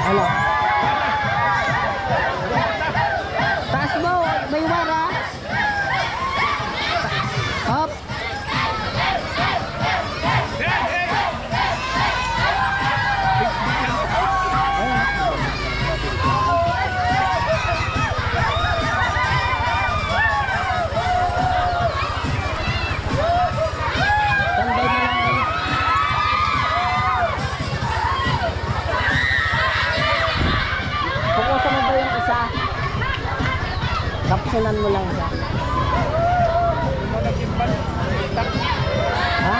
Alo. Taas mo, may wara. Up. Standby mo lang. Pupusan mo ba yung isa? Kapsulan mo lang siya. Ha?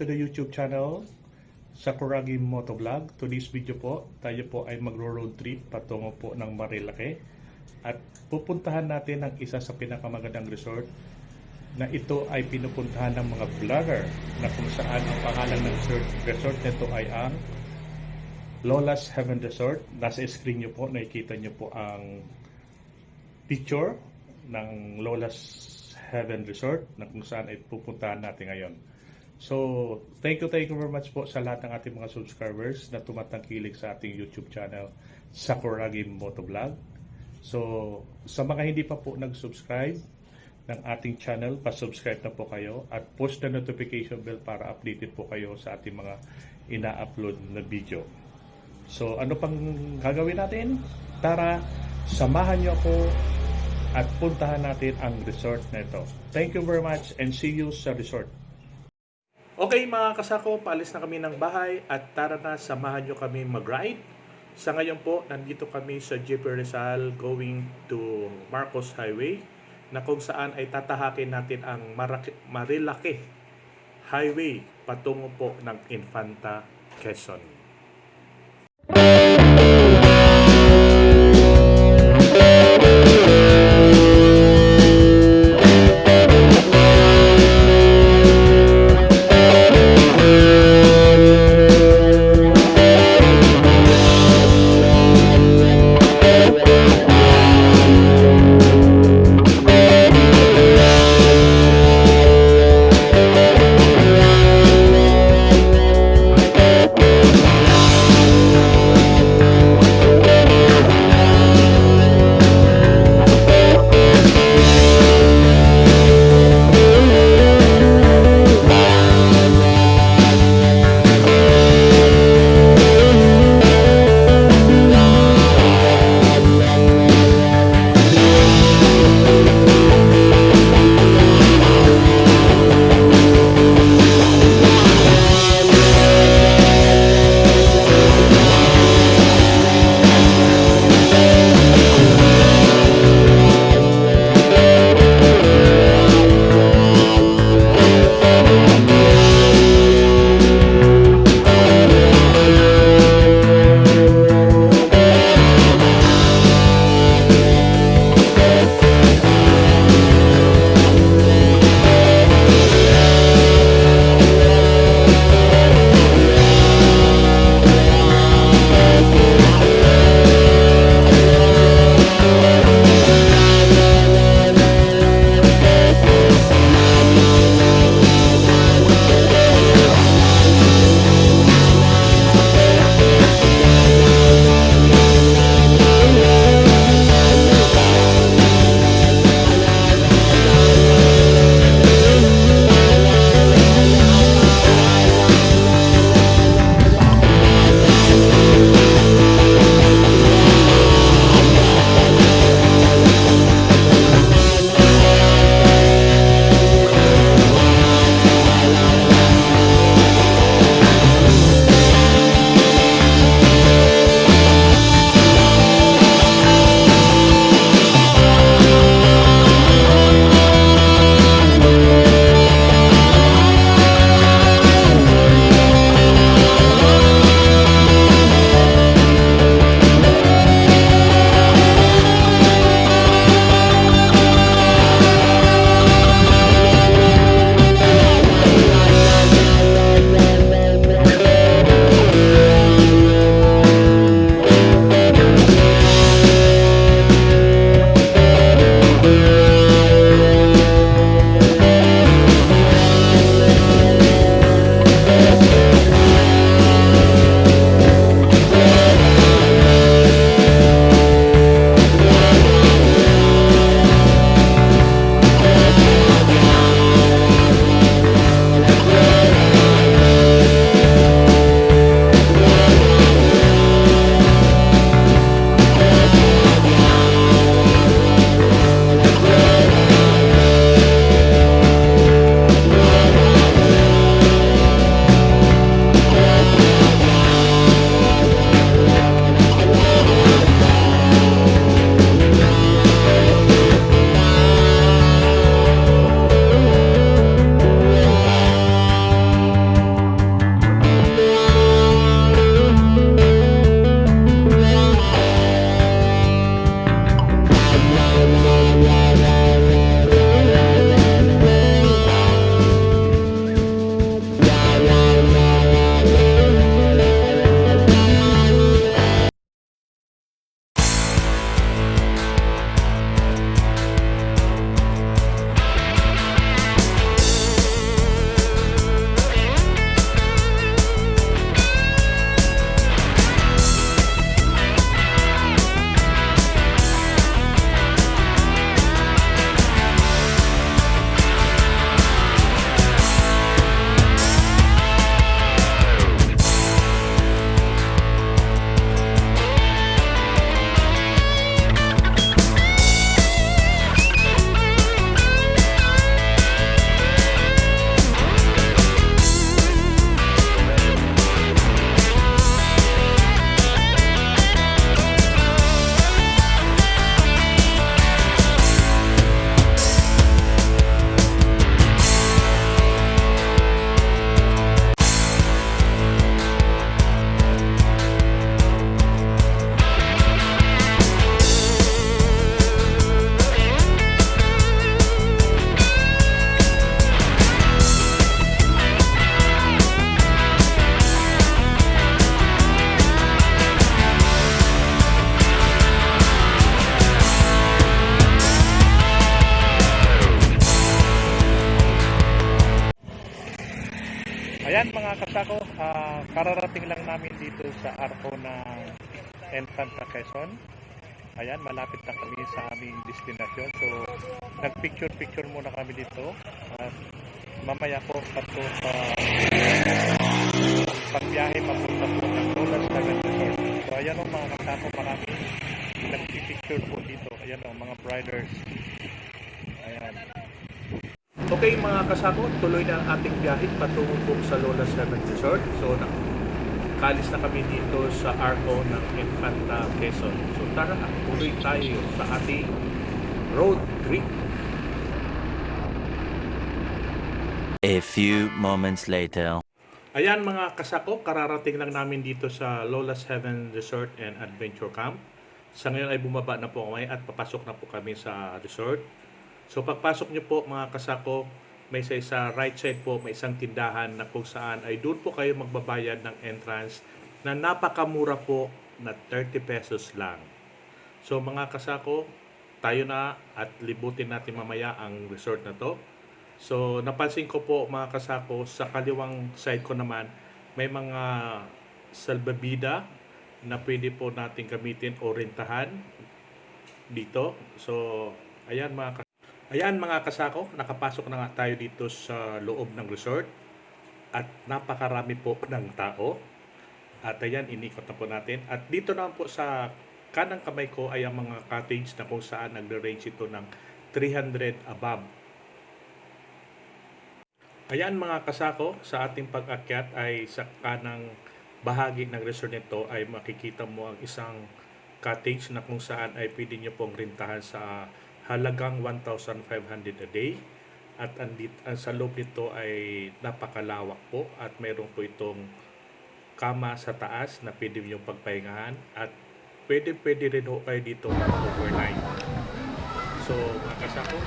YouTube channel, Sakuragi Motovlog. Today's video po, tayo po ay magro-road trip patungo po ng Marilake at pupuntahan natin ang isa sa pinakamagandang resort na ito ay pinupuntahan ng mga vlogger na kung saan ang pangalan ng resort nito ay ang Lola's Heaven Resort. Nasa screen nyo po, nakikita nyo po ang picture ng Lola's Heaven Resort na kung saan ay pupuntahan natin ngayon. So, thank you very much po sa lahat ng ating mga subscribers na tumatangkilik sa ating YouTube channel, Sakuragi Motovlog. So, sa mga hindi pa po nag-subscribe ng ating channel, pa-subscribe na po kayo at post the notification bell para updated po kayo sa ating mga ina-upload na video. So, ano pang gagawin natin? Tara, samahan niyo ako at puntahan natin ang resort na ito. Thank you very much and see you sa resort. Okay mga kasako, paalis na kami ng bahay at tara na, samahan nyo kami mag-ride. Sa ngayon po, nandito kami sa Jeep Rizal going to Marcos Highway na kung saan ay tatahakin natin ang Marilake Highway patungo po ng Infanta, Quezon. kasako, kararating lang namin dito sa arko ng Infanta Quezon. Ayan, malapit na kami sa aming destinasyon. So, nagpicture-picture muna kami dito. At mamaya po pato sa pagbiyahe papunta po ng Lolas Heaven Resort. So, ayan o mga kasako, marami nagpipicture po dito. Ayan o, mga briders. Ayan. Okay mga kasako, tuloy na ang ating biyahe patungo po sa Lolas Heaven Resort. So, kalis na kami dito sa arko ng Infanta Quezon. So tara, tuloy tayo sa ating road trip. A few moments later. Ayan mga kasako, kararating lang namin dito sa Lolas Heaven Resort and Adventure Camp. Sa ngayon ay bumaba na po kami at papasok na po kami sa resort. So pagpasok nyo po mga kasako, may sa right side po may isang tindahan na kung saan ay doon po kayo magbabayad ng entrance na napakamura po na 30 pesos lang. So mga kasako, tayo na at libutin natin mamaya ang resort na to. So napansin ko po mga kasako, sa kaliwang side ko naman may mga salbabida na pwede po natin gamitin o rentahan dito. So ayan mga kasako, nakapasok na nga tayo dito sa loob ng resort at napakarami po ng tao. At ayan, inikot na po natin. At dito naman po sa kanang kamay ko ay ang mga cottage na kung saan nagre-range ito ng 300 above. Ayan mga kasako, sa ating pag-akyat ay sa kanang bahagi ng resort nito ay makikita mo ang isang cottage na kung saan ay pwede nyo pong rentahan sa halagang 1,500 a day. At sa loob nito ay napakalawak po at mayroon po itong kama sa taas na pwede yung pagpahingahan at pwede rin ho kayo dito overnight. So mga kasako,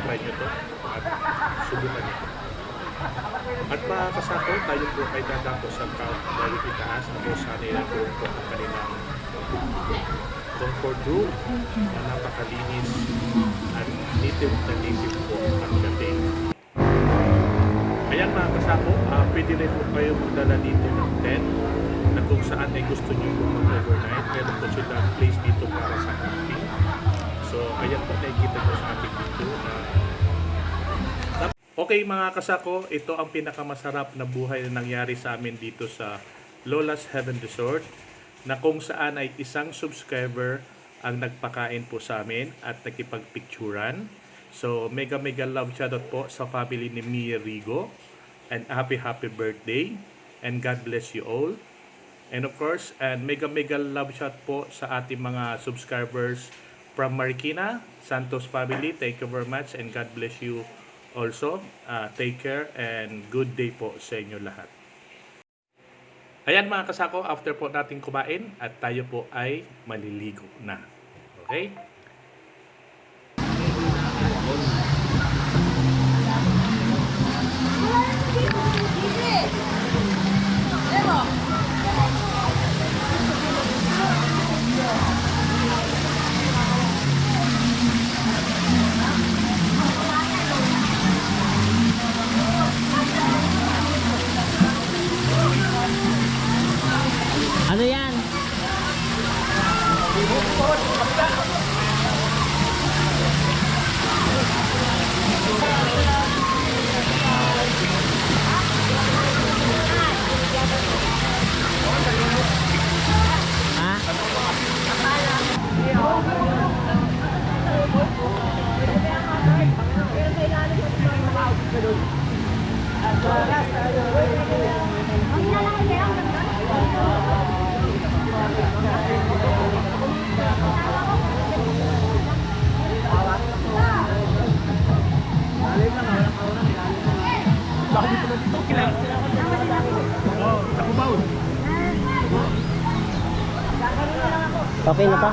try nyo to at subukan nyo. At mga kasako, tayo po ay dadako sa count dahil itaas na po sa nila po ang kanilang comfort room na napakalinis at native na native po ang dating. Ayan mga kasako, pwede rin po kayo magdala dito ng tent na kung saan ay gusto nyo mag-overnight. Meron po sila place dito para sa camping. So ayan po, nakikita ko sa ating dito na okay mga kasako, ito ang pinakamasarap na buhay na nangyari sa amin dito sa Lolas Heaven Resort, na kung saan ay isang subscriber ang nagpakain po sa amin at nakipagpicturan. So mega love shoutout po sa family ni Mia Rigo and happy birthday and God bless you all. And of course, and mega love shout po sa ating mga subscribers from Marikina, Santos family. Thank you very much and God bless you also. Take care and good day po sa inyo lahat. Ayan mga kasako, after po natin kumain at tayo po ay maliligo na. Okay? Ano yan? Okay na to?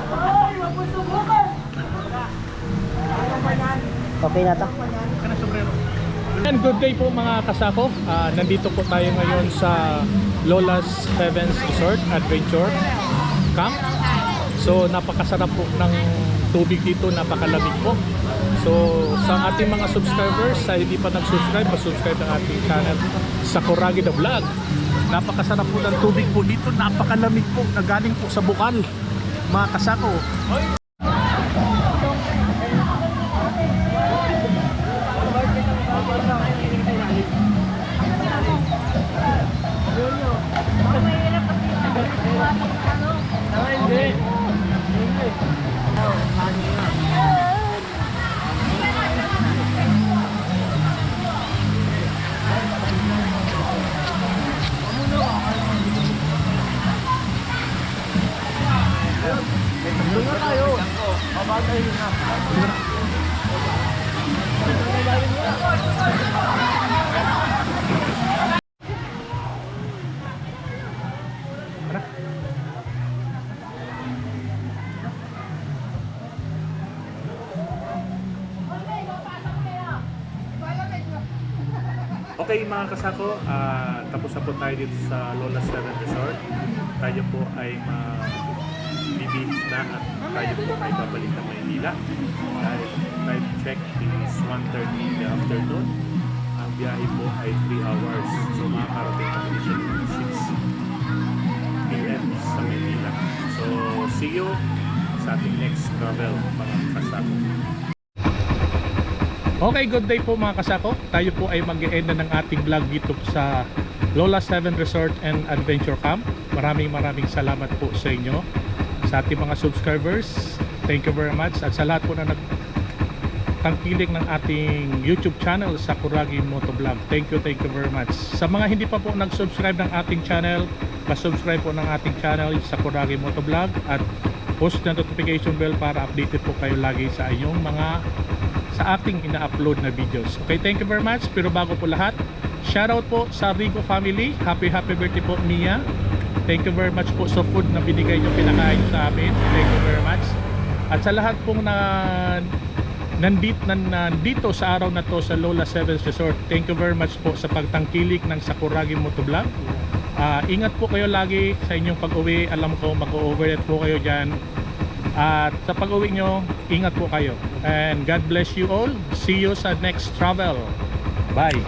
Okay na to? And good day po mga kasako. Nandito po tayo ngayon sa Lolas Heaven Resort Adventure Camp. So napakasarap po ng tubig dito, napakalamig po. So sa ating mga subscribers, sa hindi pa nag-subscribe, mag-subscribe ang ating channel Sakuragi the Vlog. Napakasarap po ng tubig po dito. Napakalamig po. Nagaling po sa bukal. Mga kasako. Okay mga kasako, tapos na po tayo dito sa Lola 7 Resort. Tayo po ay bibihis na at tayo po ay babalik na Maynila. Dahil time check is 1:30 in the afternoon. Ang biyahe po ay 3 hours. So makakarating kami dito ng 6 p.m. sa Maynila. So see you sa ating next travel mga kasako. Okay, good day po mga kasako. Tayo po ay mag-e-end na ng ating vlog dito sa Lola 7 Resort and Adventure Camp. Maraming salamat po sa inyo, sa ating mga subscribers. Thank you very much. At sa lahat po na nagtangkilik ng ating YouTube channel, Sakuragi Motovlog. Thank you very much. Sa mga hindi pa po nag-subscribe ng ating channel, pa-subscribe po ng ating channel, Sakuragi Motovlog, at post na notification bell para updated po kayo lagi sa inyong sa ating ina-upload na videos. Okay, thank you very much. Pero bago po lahat, shoutout po sa Rigo family. Happy birthday po, Mia. Thank you very much po sa food na binigay nyo, pinakain sa amin. Thank you very much. At sa lahat pong nandito sa araw na to sa Lola 7 Resort, thank you very much po sa pagtangkilik ng Sakuragi Motovlog. Ingat po kayo lagi sa inyong pag-uwi. Alam ko mag-overnight po kayo dyan. At sa pag-uwi nyo, ingat po kayo. And God bless you all. See you sa next travel. Bye.